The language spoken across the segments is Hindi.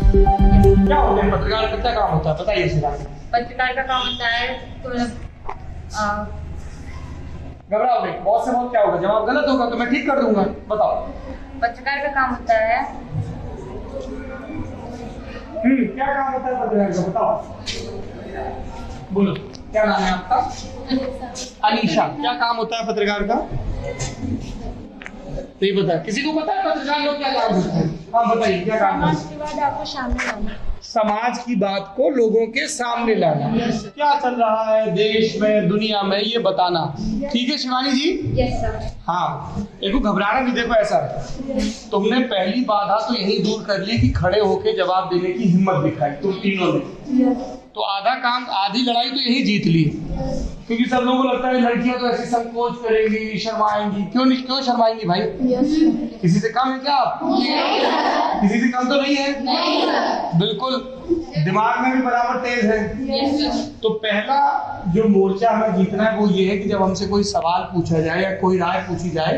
क्या होता है पत्रकार का, क्या काम होता है बताइए सीधा। पत्रकार का काम होता है तो घबराओ नहीं, बहुत से बहुत क्या होगा, जवाब गलत होगा तो मैं ठीक कर दूंगा, बताओ। पत्रकार का काम होता है क्या काम होता है पत्रकार का, बताओ। बोलो, क्या नाम है आपका? अनीशा। क्या काम होता है पत्रकार का? नहीं पता, किसी को पता है पत्रकार लोग क्या काम करते हैं? हाँ बताइए, क्या काम करते हैं? समाज की बात आपको सामने लाना। समाज की बात को लोगों के सामने लाना, क्या चल रहा है देश में दुनिया में ये बताना। ठीक है शिवानी जी? Yes sir. हाँ देखो, घबराना नहीं। देखो ऐसा है, तुमने पहली बाधा तो यही दूर कर ली कि खड़े होके जवाब देने की हिम्मत दिखाई तुम तीनों ने, तो आधा काम, आधी लड़ाई तो यही जीत ली। क्योंकि सब लोगों को लगता है लड़कियां तो ऐसे संकोच करेंगी, शर्माएंगी। क्यों शर्माएंगी भाई? किसी से कम है क्या आप? किसी से कम तो नहीं है? बिल्कुल, दिमाग में भी बराबर तेज है। तो पहला जो मोर्चा हमें जीतना है वो ये है कि जब हमसे कोई सवाल पूछा जाए या कोई राय पूछी जाए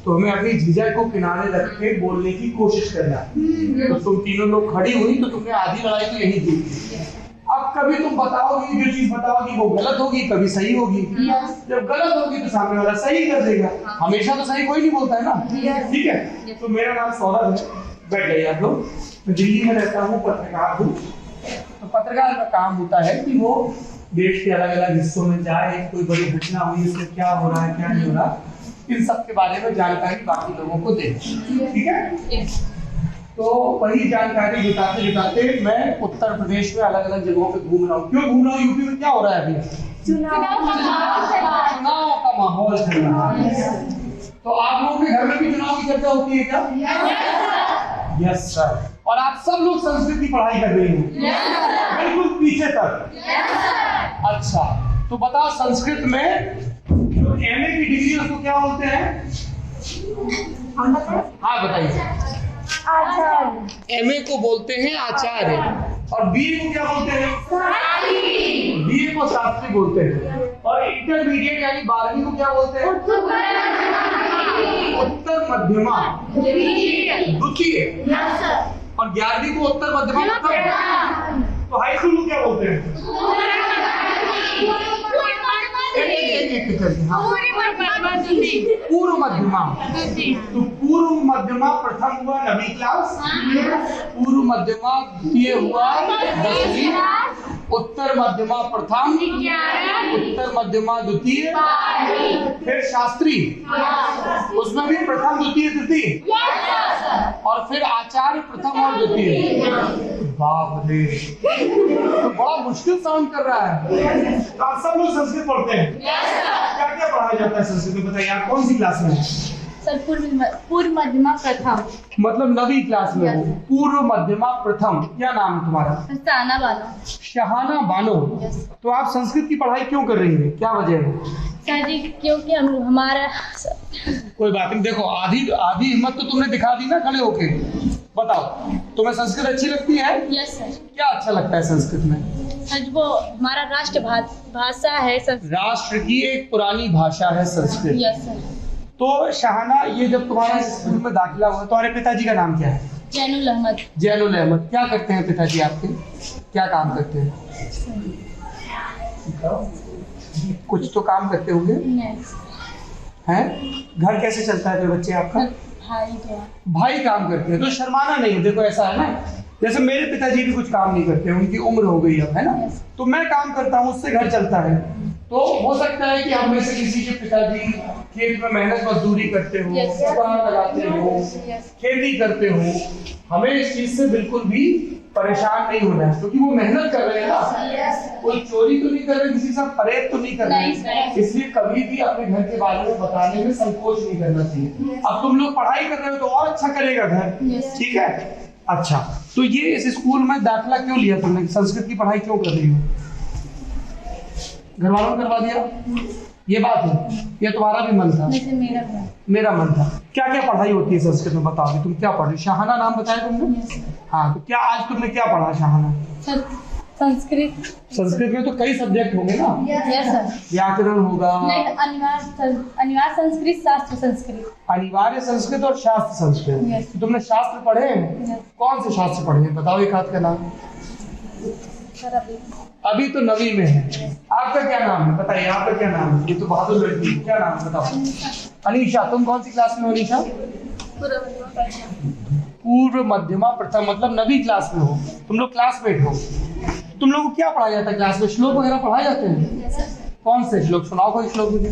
तो हमें अपनी झिझक को किनारे रख के बोलने की कोशिश करना है। तो तुम तीनों लोग खड़ी हुई तो तुमने आधी लड़ाई तो यही जीती। अब कभी तुम बताओगी, जो चीज बताओगी वो गलत होगी, कभी सही होगी। जब गलत होगी तो सामने वाला सही कर देगा। हमेशा तो सही कोई नहीं बोलता है ना। ठीक है, तो मेरा नाम सौरभ है, बैठ जाइए आप लोग। मैं दिल्ली में रहता हूँ, पत्रकार हूँ। तो पत्रकार का काम होता है कि वो देश के अलग अलग हिस्सों में जाए, कोई बड़ी घटना हुई उसमें क्या हो रहा है क्या नहीं हो रहा, इन सब के बारे में जानकारी बाकी लोगों को दे। ठीक है, तो वही जानकारी जुटाते जुटाते मैं उत्तर प्रदेश में अलग अलग जगहों पे घूम रहा हूँ। क्यों घूम रहा हूँ? यूपी में क्या हो रहा है अभी? चुनाव का माहौल चल रहा है। तो आप लोगों के घर में भी चुनाव की चर्चा होती है क्या? Yes sir. और आप सब लोग संस्कृत की पढ़ाई कर रही हैं? बिल्कुल पीछे तक। अच्छा, तो बताओ संस्कृत में जो एमए की डिग्री उसको क्या बोलते हैं? हाँ बताइए। एमए को बोलते हैं आचार्य, और बीए को क्या बोलते हैं? बीए को शास्त्री बोलते हैं। और इंटरमीडिएट यानी 12वीं को क्या बोलते हैं? उत्तर मध्यमा द्वितीय। और 11वीं को उत्तर मध्यमा प्रथम। तो हाई स्कूल को क्या बोलते हैं? पूर्व मध्यमा। तो पूर्व मध्यमा प्रथम हुआ 9वीं क्लास, पूर्व मध्यमा द्वितीय हुआ 10वीं, उत्तर मध्यमा प्रथम, उत्तर मध्यमा द्वितीय, फिर शास्त्री, उसमें भी प्रथम द्वितीय तृतीय, और फिर आचार्य प्रथम और द्वितीय। बाप रे, तो बड़ा मुश्किल साउंड कर रहा है। तो आप सब लोग संस्कृत पढ़ते हैं? क्या क्या पढ़ाया जाता है संस्कृत में, बताइए। आप कौन सी क्लास में हैं? सर पूर्व मध्यमा प्रथम। मतलब 9वीं क्लास में हो। पूर्व मध्यमा प्रथम। क्या नाम है तुम्हारा? शहाना बानो। शहाना बानो। तो आप संस्कृत की पढ़ाई क्यों कर रही हैं, क्या वजह है? सर जी क्योंकि हमारा कोई बात नहीं, देखो आधी आधी हिम्मत तो तुमने दिखा दी ना खड़े होके। बताओ, तुम्हें संस्कृत अच्छी लगती है? Yes sir. क्या अच्छा लगता है संस्कृत में? सर वो हमारा राष्ट्र भाषा है सर। राष्ट्र की एक पुरानी भाषा है संस्कृत। Yes sir. तो शहाना, ये जब तुम्हारा स्कूल में दाखिला हुआ, तुम्हारे पिताजी का नाम क्या है? जैनुल अहमद। जैनुल अहमद। क्या करते हैं पिताजी आपके, क्या काम करते हैं? कुछ तो काम करते होंगे हैं? घर कैसे चलता है फिर बच्चे आपका? भाई काम करते हैं, तो शर्माना नहीं है। देखो ऐसा है ना, जैसे मेरे पिताजी भी कुछ काम नहीं करते, उनकी उम्र हो गई अब, है ना, तो मैं काम करता हूँ, उससे घर चलता है। तो हो सकता है कि हम में से किसी के पिताजी खेत में मेहनत मजदूरी करते हो, दुकान लगाते हो, खेती करते हो। हमें इस चीज से बिल्कुल भी परेशान नहीं होना है, क्योंकि वो मेहनत कर रहे हैं ना। कोई चोरी तो नहीं कर रहे, किसी से परेड तो नहीं कर रहे। इसलिए कभी भी अपने घर के बारे में बताने में संकोच नहीं करना चाहिए। अब तुम लोग पढ़ाई कर रहे हो तो और अच्छा करेगा घर। ठीक है, अच्छा, तो ये इस स्कूल में दाखिला क्यों लिया तुमने? संस्कृत की पढ़ाई क्यों कर रही हो? घर वालों ने करवा दिया, ये बात है? ये तुम्हारा भी मन था? मेरा मन था। क्या क्या पढ़ाई होती है संस्कृत में, बताओ तुम क्या पढ़ रही? शहाना नाम बताया तुमने? हाँ, तो क्या आज तुमने क्या पढ़ा शहाना? संस्कृत। संस्कृत में तो कई सब्जेक्ट होंगे ना, यस सर। व्याकरण होगा, नहीं, अनिवार्य संस्कृत, शास्त्र संस्कृत। अनिवार्य संस्कृत और शास्त्र संस्कृत। Yes. तुमने शास्त्र पढ़े हैं? Yes. कौन से शास्त्र पढ़े हैं बताओ एक हाथ का नाम। सर अभी तो नवी में है। आपका क्या नाम है बताइए, आपका क्या नाम है? ये तो बहादुर लड़की है, क्या नाम है बताओ। अनीशा। तुम कौन सी क्लास में हो अनीशा? पूर्व मध्यमा प्रथम, मतलब नवी क्लास में हो। तुम लोग क्लासमेट हो। तुम लोगों को क्या पढ़ाया जाता है क्लास में? श्लोक वगैरह पढ़ाए जाते हैं? कौन से श्लोक? सुनाओ कोई श्लोक मुझे।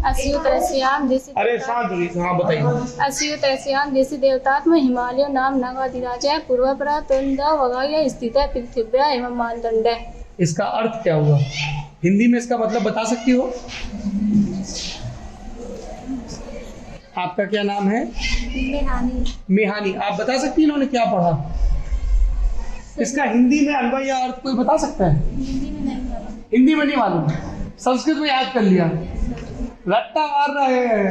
अस्युतरस्याम देसी। अरे शांत होइए, हाँ बताइए। अस्युतरस्याम देसी देवतात्म हिमालय नाम नगाधिराजय पूर्वपरा तुंड वगाय स्थित पृथ्व्या एवं मानदंड। इसका अर्थ क्या हुआ? हिंदी में इसका मतलब बता सकती हो? आपका क्या नाम है? मेहानी। आप बता सकती हैं इन्होंने क्या पढ़ा? इसका हिंदी में अन्वय या अर्थ कोई बता सकता है? हिंदी में नहीं मालूम, संस्कृत में याद कर लिया। रट्टा मार रहे हैं।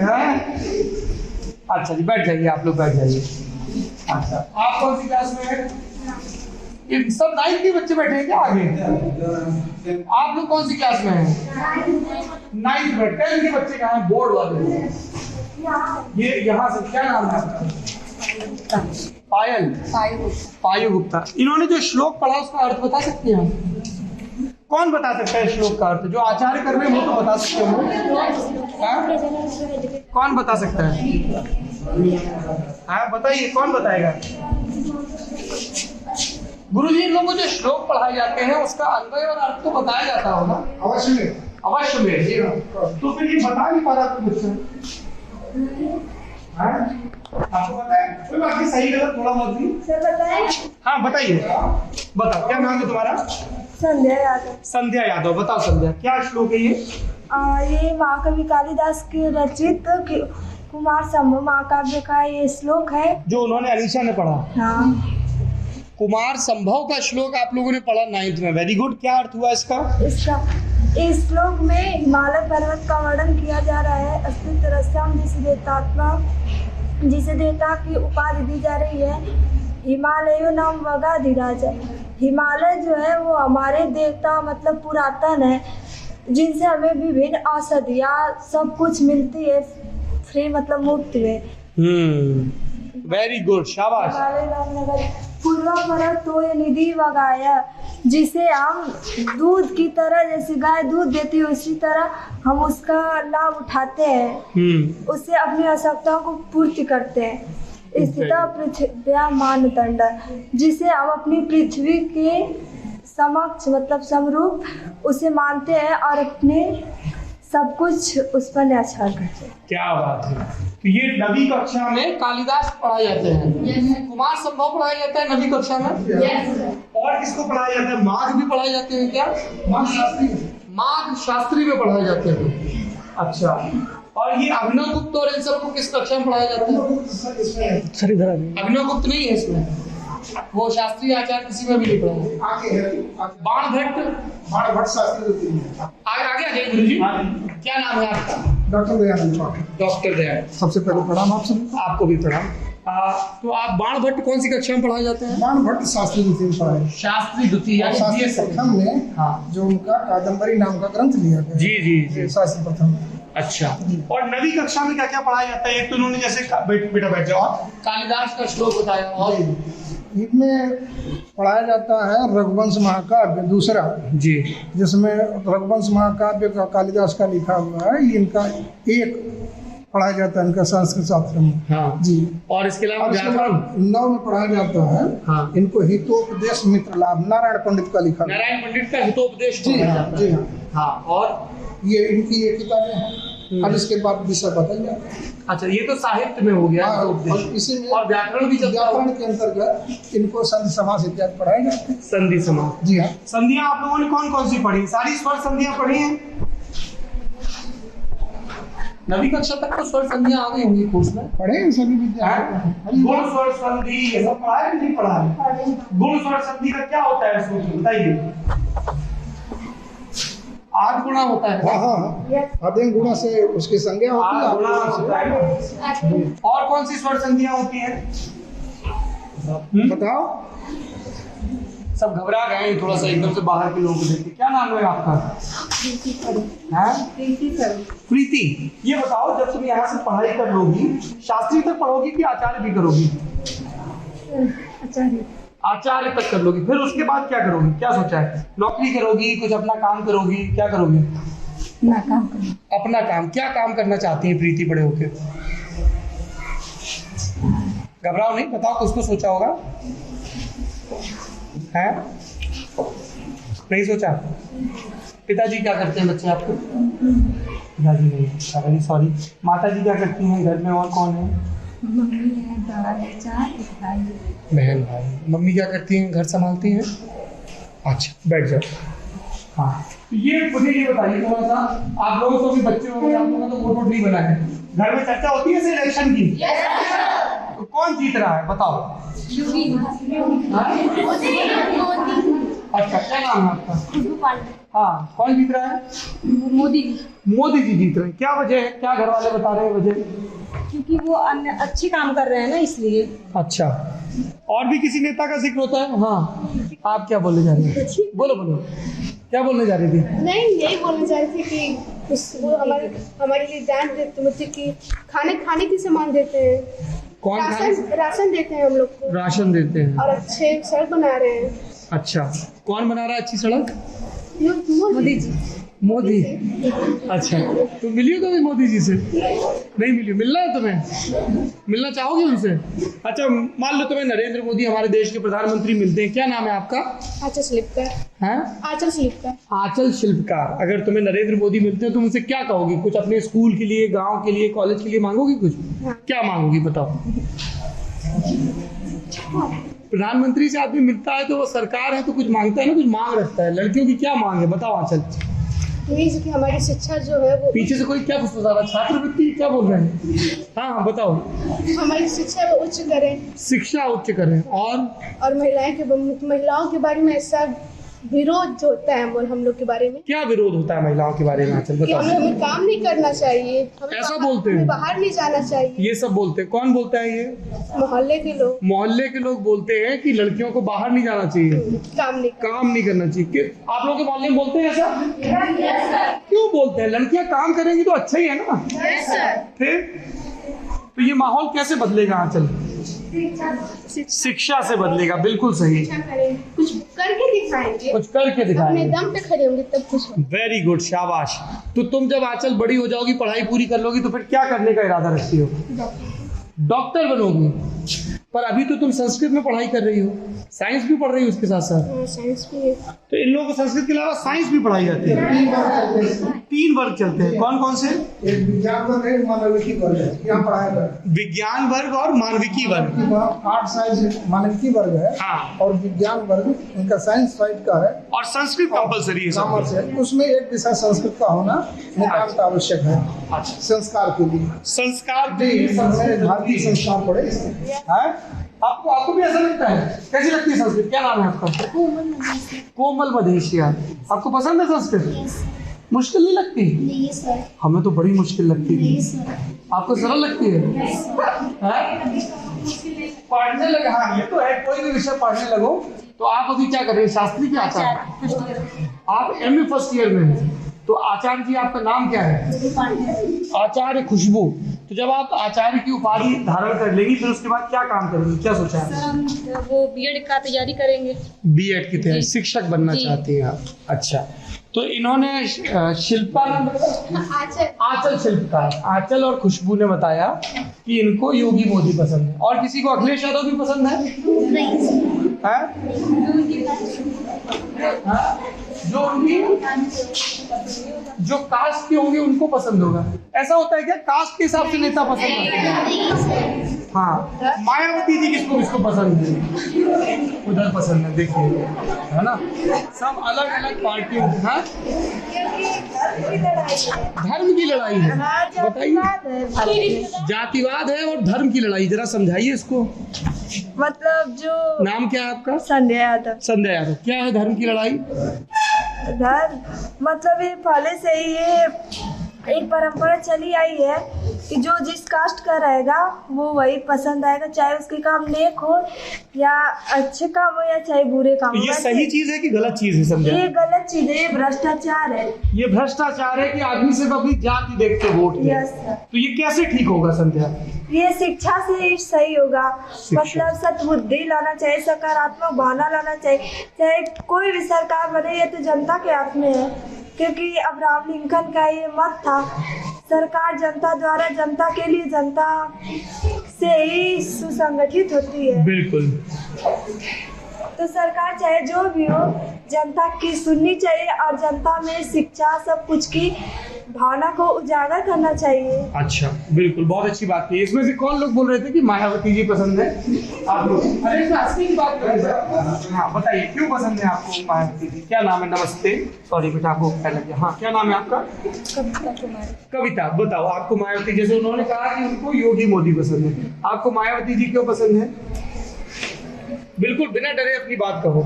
अच्छा जी, बैठ जाइए, आप लोग बैठ जाइए। अच्छा, आप कौन सी क्लास में हैं? ये सब 9th के बच्चे बैठे हैं क्या आगे? आप लोग कौन सी क्लास में हैं? 9th में। 10th के बच्चे कहाँ हैं? बोर्ड वाले। ये यहाँ से क्या नाम है आपका? पायल। पायु गुप्ता। इन्होंने जो श्लोक पढ़ा उसका अर्थ बता सकते हैं? कौन बता सकता है श्लोक का अर्थ? जो आचार्य कर रहे हैं वो तो बता सकते हो। कौन बता सकता है? हाँ बताइए, कौन बताएगा? गुरुजी, इन लोगों को जो श्लोक पढ़ाए जाते हैं उसका अन्वय और अर्थ तो बताया जाता होगा। अवश्य में, अवश्य में। तो फिर ये बता नहीं पा रहा तुम मुझसे? आपको पता है? कोई बात नहीं, सही गलत थोड़ा बहुत भी। सर बताएं। हाँ बताइए, बताओ क्या नाम है तुम्हारा? संध्या यादव। संध्या यादव। बताओ संध्या, क्या श्लोक है ये? ये महाकवि कालिदास के रचित कुमार संभव महाकाव्य का ये श्लोक है जो उन्होंने अनीशा ने पढ़ा। हाँ। कुमार संभव का श्लोक आप लोगों ने पढ़ा 9th में। Very good. क्या अर्थ हुआ इसका? इस श्लोक में हिमालय पर्वत का वर्णन किया जा रहा है। अस्तित्व रस्याम जिसे देवता की उपाधि दी जा रही है। हिमालय नाम वगाधिराज। हिमालय जो है वो हमारे देवता मतलब पुरातन है, जिनसे हमें विभिन्न औषधियाँ सब कुछ मिलती है फ्री मतलब मुफ्त में। वेरी गुड, शाबाश। पूर्वा पर तो ये निधि वगाया, जिसे हम दूध की तरह, जैसे गाय दूध देती है उसी तरह हम उसका लाभ उठाते हैं। उससे अपनी आवश्यकताओं को पूर्ति करते हैं। स्थिता पृथ्व्या मानदंड, जिसे हम अपनी पृथ्वी के समक्ष मतलब समरूप उसे मानते हैं और अपने सब कुछ उस पर न्याचार करते हैं। क्या बात है। तो ये नवी कक्षा में कालिदास पढ़ाए जाते हैं। कुमार संभव पढ़ाया जाता है नवी कक्षा में। और किसको पढ़ाया जाता है? माघ भी पढ़ाए जाते हैं क्या? माघ शास्त्री में पढ़ाए जाते हैं। अच्छा, और ये अभिनव गुप्त और इन सबको किस कक्षा में पढ़ाया जाता है? सर इधर अभिनव गुप्त नहीं है इसमें, वो शास्त्रीय आचार्य किसी में भी नहीं पढ़ा। बाण भट्ट शास्त्री। आगे आ जाइए गुरुजी। क्या नाम है आपका? डॉक्टर दयानंद। डॉक्टर दयानंद। सबसे पहले प्रणाम आप सब। आपको भी प्रणाम। तो आप बाण भट्ट कौन सी कक्षा में पढ़ाए जाते हैं? बाण भट्ट शास्त्री द्वितीय में पढ़ाए। शास्त्री द्वितीय यानी शास्त्री प्रथम में, हाँ, जो उनका कादम्बरी नाम का ग्रंथ लिया गया। जी जी जी, शास्त्री प्रथम। अच्छा। और नवी कक्षा में क्या क्या पढ़ाया जाता है? एक तो उन्होंने जैसे बेटा बैठ जाओ, कालिदास का श्लोक बताया, और इनमें पढ़ाया जाता है रघुवंश महाकाव्य दूसरा जी, जिसमें रघुवंश महाकाव्य का कालिदास का लिखा हुआ है। इनका एक पढ़ाया जाता है इनका संस्कृत शास्त्र में। हाँ जी। और इसके अलावा व्याकरण 9 में पढ़ाया जाता है। हाँ। इनको हितोपदेश मित्र लाभ नारायण पंडित का लिखा। नारायण पंडित का हितोपदेश। जी हाँ, जी हाँ। हाँ, और ये इनकी ये किताबें हैं। अब इसके बाद विषय बताइए। अच्छा, ये तो साहित्य में हो गया। और इसी में और व्याकरण भी चलता है। व्याकरण के अंतर्गत इनको संधि समास इत्यादि पढ़ाए जाते हैं। संधि समास। जी हाँ। संधियां आप लोगों ने कौन कौन सी पढ़ी? सारी स्वर संधियां पढ़ी हैं? नवी कक्षा तक तो स्वर संधियां आ गई होंगी कोर्स में। पढ़े हैं सभी विद्यार्थी। गुण स्वर संधि ये सब पढ़ा है कि नहीं पढ़ा है? गुण स्वर संधि का क्या होता है सूत्र बताइए। 8 गुणा होता है। हाँ, अध्ययन गुणा से उसकी संज्ञा होती है। 8 गुणा होता है। और कौन सी स्वर संधियां होती हैं? बताओ। सब घबरा गए हैं थोड़ा सा एकदम से बाहर के लोगों को देख के। क्या नाम है आपका? प्रीति। ये बताओ, जब तुम यहाँ से पढ़ाई कर लोगी, शास्त्री तक पढ़ोगी कि आचार्य भी करोगी? आचार्य तक कर लोगी, फिर उसके बाद क्या करोगी? क्या सोचा है? नौकरी करोगी, कुछ अपना काम करोगी, क्या करोगी? अपना काम। क्या काम करना चाहती है प्रीति बड़े होके? घबराओ नहीं, बताओ, कुछ तो सोचा होगा है? नहीं सोचा? पिताजी क्या करते हैं बच्चे आपके? पिताजी नहीं, वेरी सॉरी। माता जी क्या करती हैं घर में, और कौन है? मम्मी है, दादा, चार भाई। बहन भाई। मम्मी क्या करती हैं, घर संभालती हैं? अच्छा, बैठ जाओ। हाँ, ये मुझे ये बताइए थोड़ा सा, आप लोगों को भी बच्चे होंगे, आप लोगों का तो वोट नहीं बना है, घर में चर्चा होती है इलेक्शन की? तो कौन जीत रहा है बताओ? अच्छा, क्या नाम है आपका? हाँ, कौन जीत रहा है? मोदी जी। मोदी जी जीत रहे हैं। क्या वजह है, क्या घर वाले बता रहे हैं वजह? क्योंकि वो अच्छे काम कर रहे हैं ना, इसलिए। अच्छा, और भी किसी नेता का जिक्र होता है? हाँ, आप क्या बोलने जा रही हैं? बोलो बोलो, क्या बोलने जा रही थी? नहीं, यही बोलना चाह रही थी कि वो हमारे लिए जान देते, मतलब कि खाने की सामान देते हैं। कौन? राशन देते हैं हम लोग को। राशन देते हैं और अच्छे सड़क बना रहे हैं। अच्छा, कौन बना रहा है अच्छी सड़क? मोदी जी। मोदी। अच्छा, तुम मिली हो कभी मोदी जी से? नहीं मिली। मिलना है तुम्हें? मिलना चाहोगे उनसे? अच्छा, मान लो तुम्हें नरेंद्र मोदी हमारे देश के प्रधानमंत्री मिलते हैं, क्या नाम है आपका? आंचल शिल्पकार। हैं? आंचल शिल्पकार। आंचल शिल्पकार। अगर तुम्हें नरेंद्र मोदी मिलते हैं तुम उनसे क्या कहोगी? कुछ अपने स्कूल के लिए, गांव के लिए, कॉलेज के लिए मांगोगी कुछ? हाँ। क्या मांगोगी बताओ? प्रधानमंत्री से आदमी मिलता है तो वो सरकार है तो कुछ मांगता है ना, कुछ मांग रखता है। लड़कियों की क्या मांग है बताओ आंचल? यही कि हमारी शिक्षा जो है वो, पीछे से कोई क्या फुसफुसा रहा है? छात्रवृत्ति क्या बोल रहे हैं? हाँ बताओ। हमारी शिक्षा वो उच्च करें। शिक्षा उच्च करें। और महिलाओं के बारे में ऐसा विरोध जो होता है हम लोग के बारे में। क्या विरोध होता है महिलाओं के बारे में आंचल कि बताओ? हमें काम नहीं करना चाहिए, ऐसा बोलते हैं? बाहर नहीं जाना चाहिए। ये सब बोलते हैं? कौन बोलता है ये? मोहल्ले के लोग। मोहल्ले के लोग बोलते हैं कि लड़कियों को बाहर नहीं जाना चाहिए, काम नहीं करना चाहिए। आप लोगों के मोहल्ले में बोलते हैं ऐसा? क्यों बोलते हैं? लड़कियां काम करेंगी तो अच्छा ही है ना। फिर तो ये माहौल कैसे बदलेगा आंचल? शिक्षा से बदलेगा। बिल्कुल सही। कुछ करके दिखाएंगे, कुछ करके दिखाएंगे, अपने दम पे खड़े होंगे तब कुछ। वेरी गुड, शाबाश। तो तुम जब आंचल बड़ी हो जाओगी, पढ़ाई पूरी कर लोगी, तो फिर क्या करने का इरादा रखती हो? डॉक्टर बनोगी। पर अभी तो तुम संस्कृत में पढ़ाई कर रही हो, साइंस भी पढ़ रही हो उसके साथ साथ। साइंस भी है। तो इन लोगों को संस्कृत के अलावा साइंस भी पढ़ाई जाती है। 3 वर्ग चलते हैं। कौन कौन से? एक विज्ञान वर्ग है, मानविकी वर्ग है, यहाँ पढ़ाया जाता है। विज्ञान वर्ग और मानविकी वर्ग। आर्ट साइंस मानविकी वर्ग है। हाँ। और विज्ञान वर्ग इनका साइंस साइड का है। और संस्कृत कंपलसरी है। कॉमर्स है, उसमें एक विषय संस्कृत का होना नितांत आवश्यक है। अच्छा, संस्कार के लिए। संस्कार के लिए भारतीय संस्कार पढ़े। आपको भी ऐसा लगता है? कैसी लगती है संस्कृत? क्या नाम है आपका? कोमल मधेशिया। आपको पसंद है संस्कृत? मुश्किल नहीं लगती? नहीं सर। हमें तो बड़ी मुश्किल लगती है। आपको सरल लगती है? पढ़ने लगे? हाँ, ये तो है, कोई भी विषय पढ़ने लगो। तो आप अभी क्या कर रहे हैं? शास्त्री के आचार्य? आप MA फर्स्ट ईयर में हैं। तो आचार्य जी आपका नाम क्या है? आचार्य खुशबू। तो जब आप आचार्य की उपाधि धारण कर लेगी फिर उसके बाद क्या काम करेंगी? क्या सोचा है? हम वो B.Ed का तैयारी करेंगे। B.Ed की तैयारी, शिक्षक बनना चाहती हैं आप? अच्छा, तो इन्होंने शिल्पा नाम आंचल शिल्पकार, आंचल और खुशबू ने बताया कि इनको योगी मोदी पसंद है। और किसी को अखिलेश यादव भी पसंद है? जो उनकी जो कास्ट के होंगे उनको पसंद होगा। ऐसा होता है क्या? कास्ट के हिसाब से नेता पसंद आते हैं? हाँ, मायावती जी किसको पसंद है? उधर पसंद है, देखिए, है ना? सब अलग अलग पार्टियों की। हाँ, धर्म की लड़ाई है, बताइए। जातिवाद है और धर्म की लड़ाई, जरा समझाइए इसको। मतलब जो नाम क्या है आपका? संध्या यादव। संध्या यादव। क्या है धर्म की लड़ाई? धर्म मतलब ये पहले से ही ये एक परंपरा चली आई है कि जो जिस कास्ट का रहेगा वो वही पसंद आएगा, चाहे उसके काम नेक हो या अच्छे काम हो या चाहे बुरे काम तो हो। ये सही चीज है कि गलत चीज है संध्या? ये गलत चीज है, ये भ्रष्टाचार है। ये भ्रष्टाचार है कि आदमी सिर्फ अपनी जाति देख के वोट दे। Yes sir. तो ये कैसे ठीक होगा संध्या? ये शिक्षा से ही सही होगा। शिक्षा। मतलब सद्बुद्धि लाना चाहिए, सकारात्मक भावना लाना चाहिए। चाहे कोई भी सरकार बने, ये तो जनता के हाथ में है, क्योंकि अब्राहम लिंकन का ये मत था, सरकार जनता द्वारा, जनता के लिए, जनता से ही सुसंगठित होती है। बिल्कुल। तो सरकार चाहे जो भी हो, जनता की सुननी चाहिए और जनता में शिक्षा सब कुछ की भावना को उजागर करना चाहिए। अच्छा, बिल्कुल, बहुत अच्छी बात की। इसमें से कौन लोग बोल रहे थे कि मायावती जी पसंद है? आप लोग? अरे इसमें असली की बात करें सर। हाँ बताइए, क्यों पसंद है आपको मायावती जी? क्या नाम है? नमस्ते, सॉरी बेटा आपको पहले लग गया। हाँ, क्या नाम है आपका? कविता कुमारी। कविता, बताओ आपको मायावती, जैसे उन्होंने कहा कि उनको योगी मोदी पसंद है, आपको मायावती जी क्यों पसंद है? बिल्कुल बिना डरे अपनी बात कहो।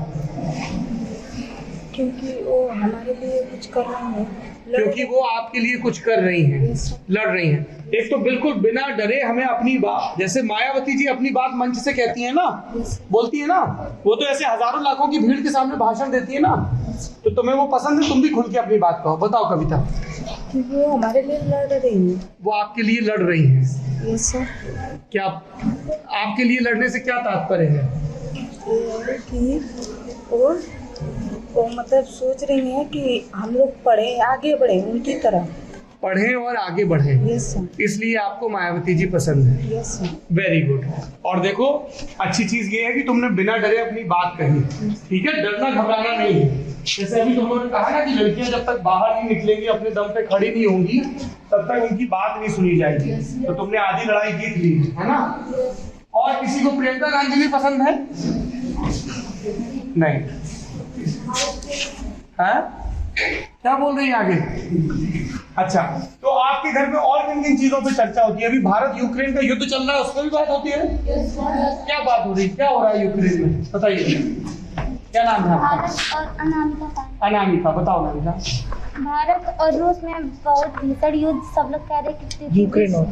क्योंकि वो हमारे लिए कुछ कर रही है, क्योंकि वो आपके लिए कुछ कर रही हैं, लड़ रही हैं। एक तो बिल्कुल बिना डरे हमें अपनी बात, जैसे मायावती जी अपनी बात मंच से कहती है ना, बोलती है ना, वो तो ऐसे हजारों लाखों की भीड़ के सामने भाषण देती है ना, तो तुम्हें वो पसंद है, तुम भी खुल के अपनी बात कहो। बताओ कविता। क्योंकि वो हमारे लिए लड़ रही है। वो आपके लिए लड़ रही हैं? Yes sir. क्या आपके लिए लड़ने से क्या तात्पर्य है? कि वो मतलब सोच रही है कि हम लोग पढ़े, आगे बढ़े, उनकी तरह पढ़ें और आगे बढ़ें। Yes sir. इसलिए आपको मायावती जी पसंद है। Yes sir. Very good. और देखो, अच्छी चीज ये है कि तुमने बिना डरे अपनी बात कही। ठीक है, डरना घबराना नहीं है। जैसे अभी तुमने कहा ना कि लड़कियां जब तक बाहर नहीं निकलेंगी, अपने दम पे खड़ी नहीं होंगी, तब तक उनकी बात नहीं सुनी जाएगी। तो तुमने आधी लड़ाई जीत ली है ना। और किसी को प्रियंका गांधी भी पसंद है? नहीं है? क्या बोल रही है आगे? अच्छा, तो आपके घर में और किन किन चीजों पे चर्चा होती है? अभी भारत यूक्रेन का युद्ध चल रहा है, उसमें भी बात होती है? क्या बात हो रही है? क्या हो रहा है यूक्रेन में? बताइए। क्या नाम है आपका? भारत और अनामिका। अनामिका, बताओ अनामिका। भारत और रूस में बहुत भीषण युद्ध, सब लोग कह रहे कि यूक्रेन और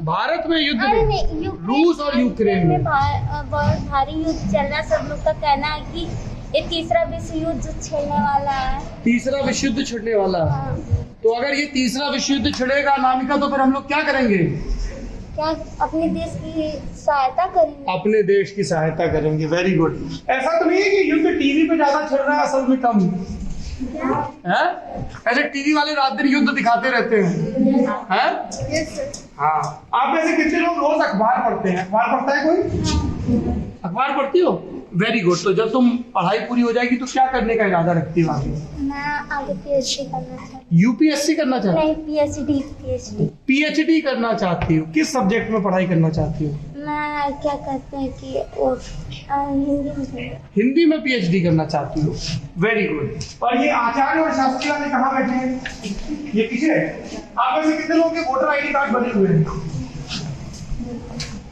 भारत में युद्ध अरे नहीं, नहीं, रूस और यूक्रेन में बहुत भारी युद्ध चल रहा है। सब लोग का कहना है कि ये तीसरा विश्व युद्ध छिड़ने वाला है। तीसरा विश्व युद्ध छिड़ने वाला है। हाँ। तो अगर ये तीसरा विश्व युद्ध छिड़ेगा अनामिका, तो फिर हम लोग क्या करेंगे? क्या अपने देश की सहायता करेंगे? अपने देश की सहायता करेंगे। Very good. ऐसा तो नहीं है कि युद्ध टीवी पे ज्यादा छिड़ रहा है, असल में कम है? ऐसे टीवी वाले रात दिन युद्ध दिखाते रहते हैं। हाँ, आप में से कितने लोग रोज अखबार पढ़ते हैं? अखबार पढ़ता है कोई? अखबार पढ़ती हो? Very good. तो जब तुम पढ़ाई पूरी हो जाएगी तो क्या करने का इरादा रखती हो आगे? मैं आगे पीएचडी करना चाहती हूँ। यूपीएससी करना चाहती हो? नहीं, पीएचडी। पीएचडी करना चाहती हो? किस सब्जेक्ट में पढ़ाई करना चाहती हो? मैं क्या कहते हैं कि वो हिंदी में। हिंदी में पीएचडी करना चाहती हो? Very good. और ये आचार्य और शास्त्री वाले कहाँ बैठे हैं? ये पीछे। आप में से कितने लोगों के वोटर आईडी कार्ड बने हुए हैं?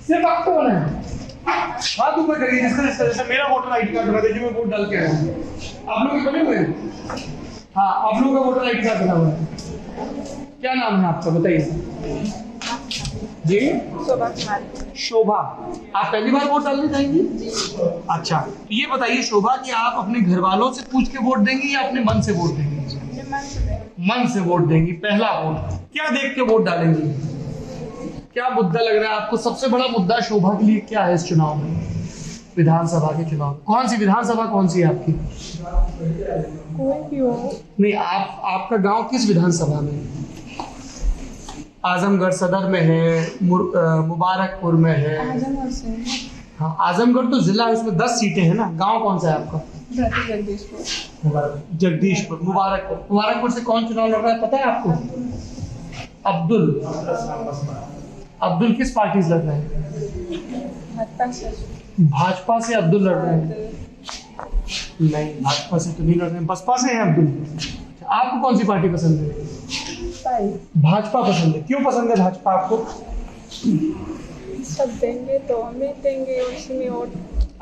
सिर्फ आपको बना है? हाथ ऊपर करिए, जिसका जैसे मेरा वोटर आईडी कार्ड बना, देखिए मैं वोट डाल के आया हूँ। आप लोग के बने हुए हैं? हाँ, आप लोगों का वोटर आईडी कार्ड बना हुआ है। क्या नाम है आपका, बताइए जी? शोभा कुमारी। शोभा, आप पहली बार वोट डालने जाएंगी? अच्छा, तो ये बताइए शोभा कि आप अपने घर वालों से पूछ के वोट देंगी या अपने मन से वोट देंगी? मन से वोट देंगी। पहला वोट क्या देख के वोट डालेंगी? क्या मुद्दा लग रहा है आपको? सबसे बड़ा मुद्दा शोभा के लिए क्या है इस चुनाव में, विधानसभा के चुनाव? कौन सी विधानसभा, कौन सी है आपकी? कोई भी हो। नहीं, आपका गांव किस विधानसभा में है? आजमगढ़ सदर में है, मुबारकपुर में है? आजमगढ़ से। हाँ, आजमगढ़ तो जिला है, उसमें 10 सीटें हैं ना। गांव कौन सा है आपका? जगदीशपुर। जगदीशपुर। मुबारकपुर से कौन चुनाव लड़ रहा है पता है आपको? अब्दुल किस पार्टी से लड़ रहे हैं? भाजपा से अब्दुल लड़ रहे हैं? नहीं, भाजपा से तो नहीं लड़ रहे हैं, बसपा से हैं अब्दुल। आपको कौन सी पार्टी पसंद है? भाजपा पसंद है। क्यों पसंद है भाजपा आपको? सब देंगे तो हम भी देंगे, उसी में वोट।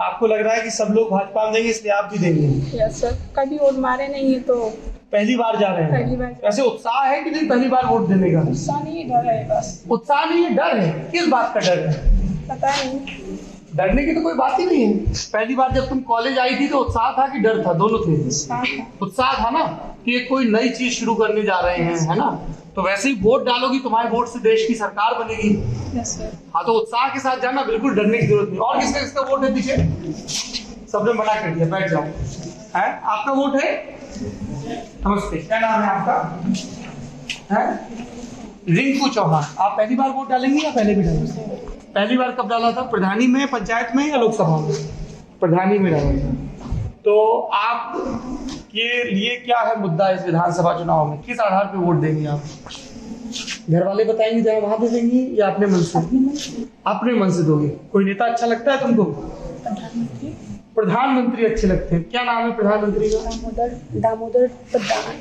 आपको लग रहा है कि सब लोग भाजपा में देंगे इसलिए आप भी देंगे? Yes sir. कभी वोट मारे नहीं है तो पहली बार जा रहे हैं? पहली बार। वैसे उत्साह है कि नहीं पहली बार वोट देने का? उत्साह नहीं है, डर है बस। उत्साह नहीं है, डर है। किस बात का डर है? पता नहीं। डरने की तो कोई बात ही नहीं है। पहली बार जब तुम कॉलेज आई थी तो उत्साह था कि डर था? दोनों थे। उत्साह था ना कि एक कोई नई चीज शुरू करने जा रहे हैं, है ना? तो वैसे ही वोट डालोगी, तुम्हारे वोट से देश की सरकार बनेगी। Yes sir. हाँ, तो उत्साह के साथ जाना, बिल्कुल डरने की जरूरत नहीं। और किसका किसका वोट है पीछे? सबने मना कर दिया, बैठ जाओ। है आपका वोट है? नमस्ते, क्या नाम है आपका? है रिंकू चौहान। आप पहली बार वोट डालेंगे या पहले भी डालेंगे? पहली बार कब डाला था? प्रधानी में, पंचायत में या लोकसभा में? प्रधानी में डाला था। तो आप के लिए क्या है मुद्दा इस विधानसभा चुनाव में? किस आधार पे वोट देंगे आप? घर वाले बताएंगे जहाँ वहां दे देंगी या अपने मन से? अपने मन से दोगे। कोई नेता अच्छा लगता है तुमको? प्रधानमंत्री अच्छे लगते हैं। क्या नाम है प्रधानमंत्री का? दामोदर प्रधान,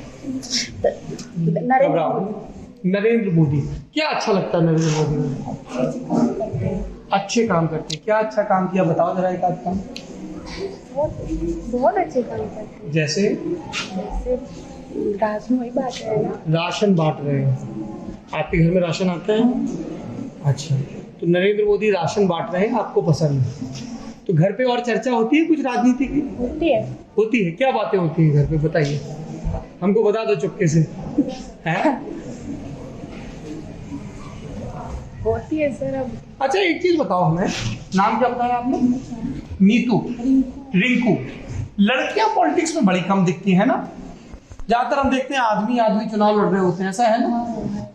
नरेंद्र मोदी। क्या अच्छा लगता है नरेंद्र मोदी में? अच्छे काम करते हैं। क्या अच्छा काम किया बताओ जरा, एक आध काम। बहुत अच्छे काम करते हैं। जैसे राशन वही बात है ना। राशन बांट रहे हैं। आपके घर में राशन आता है? अच्छा, तो नरेंद्र मोदी राशन बांट रहे हैं, आपको पसंद है। तो घर पे और चर्चा होती है कुछ राजनीति की? होती है। होती है। क्या बातें होती हैं घर पे, बताइए हमको, बता दो चुपके से। हैं? होती है सर। अब अच्छा, एक चीज बताओ हमें, नाम क्या बताया आपने? नीतू, रिंकू। लड़कियां पॉलिटिक्स में बड़ी कम दिखती है ना? ज्यादातर हम देखते हैं आदमी आदमी चुनाव लड़ रहे होते हैं, ऐसा है ना?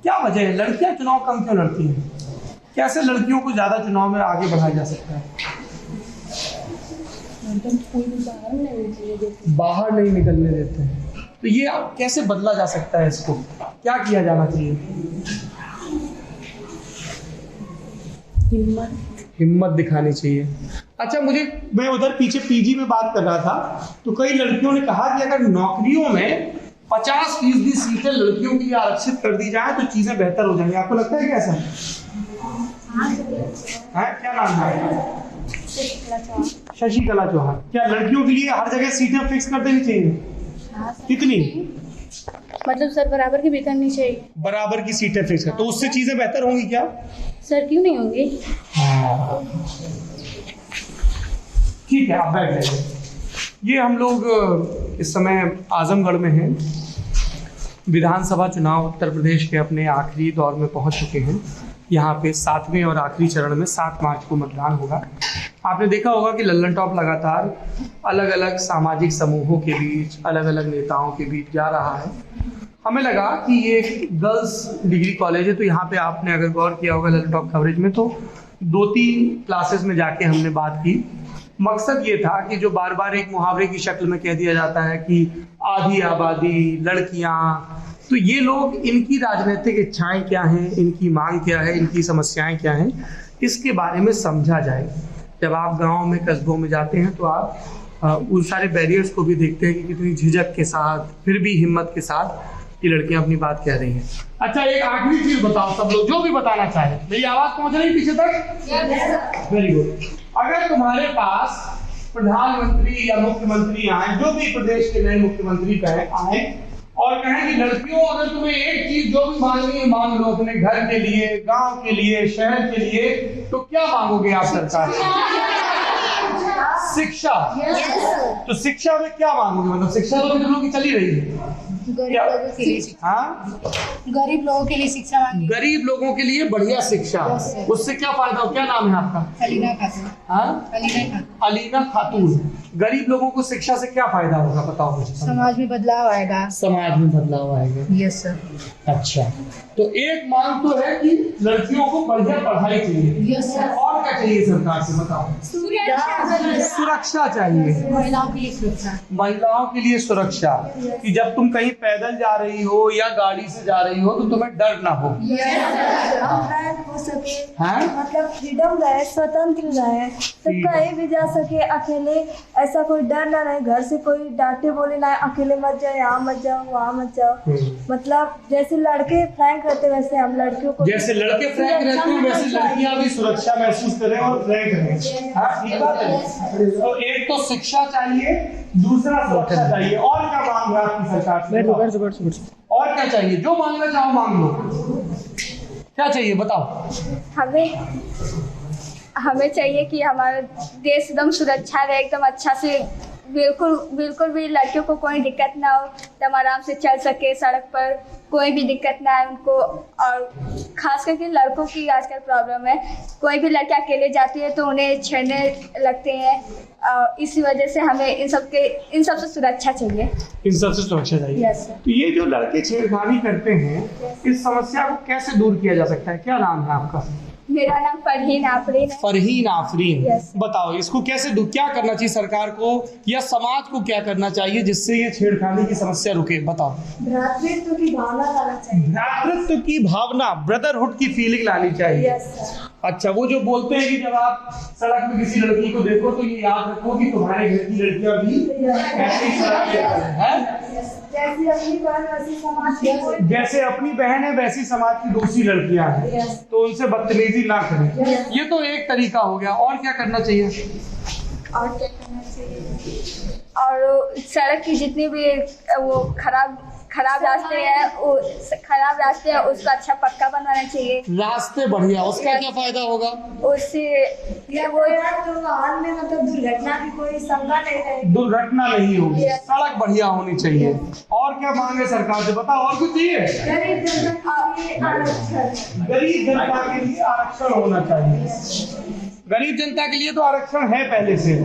क्या वजह है, लड़कियां चुनाव कम क्यों लड़ती हैं? कैसे लड़कियों को ज्यादा चुनाव में आगे बढ़ाया जा सकता है? बाहर नहीं निकलने देते हैं। तो ये आप कैसे बदला जा सकता है? इसको क्या किया जाना चाहिए? हिम्मत दिखानी चाहिए। अच्छा, मैं उधर पीछे पीजी में बात कर रहा था, तो कई लड़कियों ने कहा कि अगर नौकरियों में 50% सीटें लड़कियों के लिए आरक्षित कर दी जाए तो चीजें बेहतर हो जाएंगी। आपको लगता है कैसा है? क्या नाम है? शशिकला चौहान। क्या लड़कियों के लिए हर जगह सीटें फिक्स कर देनी चाहिए? कितनी? मतलब सर बराबर की भी करनी चाहिए। बराबर की सीटें फिक्स कर, तो उससे चीजें बेहतर होंगी क्या? सर क्यों नहीं होंगी? ठीक है, आप बैठ जाइए। ये हम लोग इस समय आजमगढ़ में हैं। विधानसभा चुनाव उत्तर प्रदेश के अपने आखिरी दौर में पहुंच चुके हैं। यहाँ पे 7वें और आखिरी चरण में 7 मार्च को मतदान होगा। आपने देखा होगा कि लल्लन टॉप लगातार अलग अलग सामाजिक समूहों के बीच, अलग अलग नेताओं के बीच जा रहा है। हमें लगा कि ये गर्ल्स डिग्री कॉलेज है, तो यहाँ पे आपने अगर गौर किया होगा लल्लन टॉप कवरेज में, तो 2-3 क्लासेस में जाके हमने बात की। मकसद ये था कि जो बार बार एक मुहावरे की शक्ल में कह दिया जाता है कि आधी आबादी, लड़कियाँ, तो ये लोग, इनकी राजनीतिक इच्छाएं क्या हैं, इनकी मांग क्या है, इनकी समस्याएं क्या हैं, इसके बारे में समझा जाए। जब आप गांव में, कस्बों में जाते हैं तो आप उन सारे बैरियर्स को भी देखते हैं कि कितनी झिझक के साथ, फिर भी हिम्मत के साथ ये लड़कियां अपनी बात कह रही हैं। अच्छा, एक आखिरी चीज बताओ सब लोग, जो भी बताना चाहे। मेरी आवाज पहुंच रही पीछे तक? Very good. अगर तुम्हारे पास प्रधानमंत्री या मुख्यमंत्री आए, जो भी प्रदेश के नए मुख्यमंत्री आए और कहें कि लड़कियों, अगर तुम्हें एक चीज जो भी मांगनी है मांग लो, अपने घर के लिए, गांव के लिए, शहर के लिए, तो क्या मांगोगे आप सरकार से? शिक्षा। तो शिक्षा में क्या मांगोगे? मतलब शिक्षा तो लोगों की चली रही है। गरीब लोगों के लिए शिक्षा। हाँ, गरीब लोगों के लिए शिक्षा मांगी। गरीब लोगों के लिए बढ़िया शिक्षा, उससे क्या फायदा हो? क्या नाम है आपका? अलीना खातून। हाँ, अलीना खातून। अलीना खातून। गरीब लोगों को शिक्षा से क्या फायदा होगा बताओ मुझे। समाज में बदलाव आएगा। समाज में बदलाव आएगा। Yes sir. अच्छा, तो एक मांग तो है कि लड़कियों को बढ़िया पढ़ाई चाहिए। Yes sir. और क्या चाहिए सरकार से बताओ? सुरक्षा चाहिए। महिलाओं के लिए सुरक्षा। महिलाओं के लिए सुरक्षा, कि जब तुम कहीं पैदल जा रही हो या गाड़ी से जा रही हो तो तुम्हें डर ना हो। हो सके, हाँ? मतलब फ्रीडम रहे, स्वतंत्र रहे, तो कहीं भी जा सके अकेले, ऐसा कोई डर ना रहे, घर से कोई डांटे बोले ना, अकेले मत जाओ, यहाँ मत जाओ, वहाँ मत जाओ। मतलब जैसे लड़के फ्रैंक रहते वैसे हम लड़कियों को, जैसे लड़के फ्रैंक रहते हैं वैसे लड़कियां भी सुरक्षा महसूस करें और फ्रैंक रहें। हाँ, ठीक बात है। तो एक तो शिक्षा चाहिए, दूसरा सुरक्षा चाहिए। और क्या मांग रहा है आपकी सरकार से? और क्या चाहिए? जो मांगना चाहो मांग लो। क्या चाहिए बताओ? हमें चाहिए कि हमारा देश एकदम सुरक्षा रहे, एकदम अच्छा से, बिल्कुल भी लड़कियों को कोई दिक्कत ना हो, एकदम आराम से चल सके सड़क पर, कोई भी दिक्कत ना आए उनको। और खास करके लड़कों की आजकल प्रॉब्लम है, कोई भी लड़की अकेले जाती है तो उन्हें छेड़ने लगते हैं। इसी वजह से हमें इन सब से सुरक्षा चाहिए। इन सब से सुरक्षा चाहिए। Yes, sir. तो ये जो लड़के छेड़खानी करते हैं, इस समस्या को कैसे दूर किया जा सकता है? क्या नाम है आपका? मेरा नाम फरहीन आफरीन है। फरहीन आफरीन। Yes. बताओ इसको कैसे क्या करना चाहिए सरकार को या समाज को, क्या करना चाहिए जिससे ये छेड़खानी की समस्या रुके? बताओ। भ्रातृत्व की भावना लाना चाहिए। भ्रातृत्व की भावना, ब्रदरहुड की फीलिंग लानी चाहिए। Yes, sir. अच्छा, वो जो बोलते हैं कि जब आप सड़क में किसी लड़की को देखो तो ये याद रखो कि तुम्हारे घर की लड़कियां भी ऐसे ही सड़क पे हैं। जैसे अपनी बहन वैसी समाज की, जैसे अपनी बहन है वैसी समाज की दूसरी लड़कियां हैं, तो उनसे बदतमीजी ना करें। ये तो एक तरीका हो गया। और क्या करना चाहिए? और क्या करना चाहिए? और सड़क की जितनी भी वो खराब रास्ते हैं उसका अच्छा पक्का बनवाना चाहिए। रास्ते बढ़िया, उसका क्या फायदा होगा? उससे वो तो वाहन में मतलब दुर्घटना की कोई शंका नहीं रहेगी। दुर्घटना नहीं होगी, सड़क बढ़िया होनी चाहिए। और क्या मांगे सरकार से? बताओ, और कुछ चाहिए? गरीब जनता के लिए आरक्षण। गरीब जनता के लिए आरक्षण होना चाहिए। गरीब जनता के लिए तो आरक्षण है पहले से।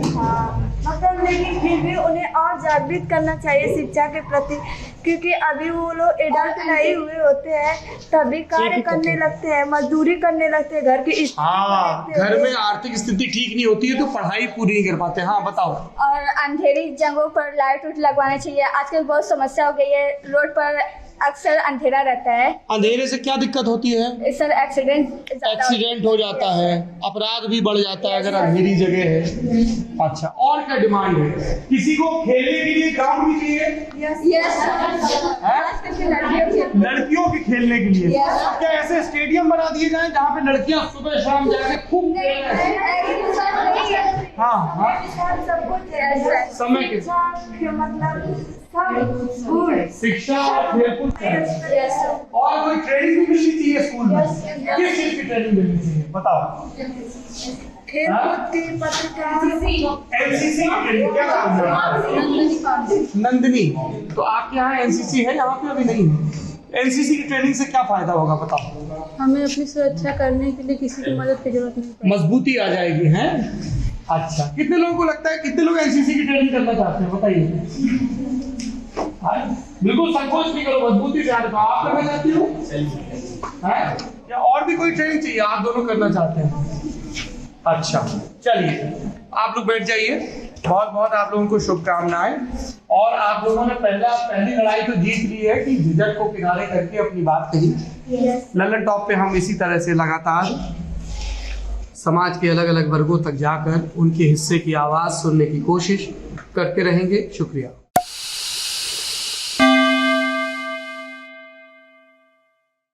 मतलब लेकिन फिर भी उन्हें और जागृत करना चाहिए शिक्षा के प्रति, क्योंकि अभी वो लोग एडल्ट नहीं हुए होते हैं तभी कार्य करने लगते हैं, मजदूरी करने लगते हैं, घर की हाँ, घर में आर्थिक स्थिति ठीक नहीं होती है तो पढ़ाई पूरी नहीं कर पाते। हाँ बताओ। और अंधेरी जगहों पर लाइट लगवाना चाहिए। आजकल बहुत समस्या हो गई है, रोड पर अक्सर अंधेरा रहता है। अंधेरे से क्या दिक्कत होती है? सर एक्सीडेंट हो जाता है, अपराध भी बढ़ जाता है अगर अंधेरी जगह है। अच्छा, और क्या डिमांड है? किसी को खेलने के लिए ग्राउंड भी चाहिए? लड़कियों के खेलने के लिए क्या ऐसे स्टेडियम बना दिए जाएं जहाँ पे लड़कियाँ सुबह शाम जाके खूब समय के शिक्षा और खेलकूद और कोई ट्रेनिंग भी मिलनी चाहिए स्कूल में। किस चीज की ट्रेनिंग मिलनी चाहिए बताओ? खेलकूद की पत्रिका, एनसीसी की ट्रेनिंग। क्या नाम है? नंदिनी। तो आपके यहाँ एनसीसी है? यहाँ पे अभी नहीं है। एनसीसी की ट्रेनिंग से क्या फायदा होगा बताओ? हमें अपनी सुरक्षा करने के लिए किसी की मदद की जरूरत नहीं पड़ेगी। मजबूती आ जाएगी है। अच्छा, कितने लोगों को लगता है, कितने लोग एनसीसी की ट्रेनिंग करना चाहते हैं बताइए? बिल्कुल संकोच नहीं करो, मजबूती से आप करना चाहती हो या और भी कोई ट्रेनिंग चाहिए? आप दोनों करना चाहते हैं? अच्छा, चलिए आप लोग बैठ जाइए। बहुत बहुत आप लोगों को शुभकामनाएं। और आप लोगों ने पहली लड़ाई तो जीत ली है कि झिझक को किनारे करके अपनी बात कही। ललन टॉप पे हम इसी तरह से लगातार समाज के अलग अलग वर्गों तक जाकर उनके हिस्से की आवाज़ सुनने की कोशिश करते रहेंगे। शुक्रिया।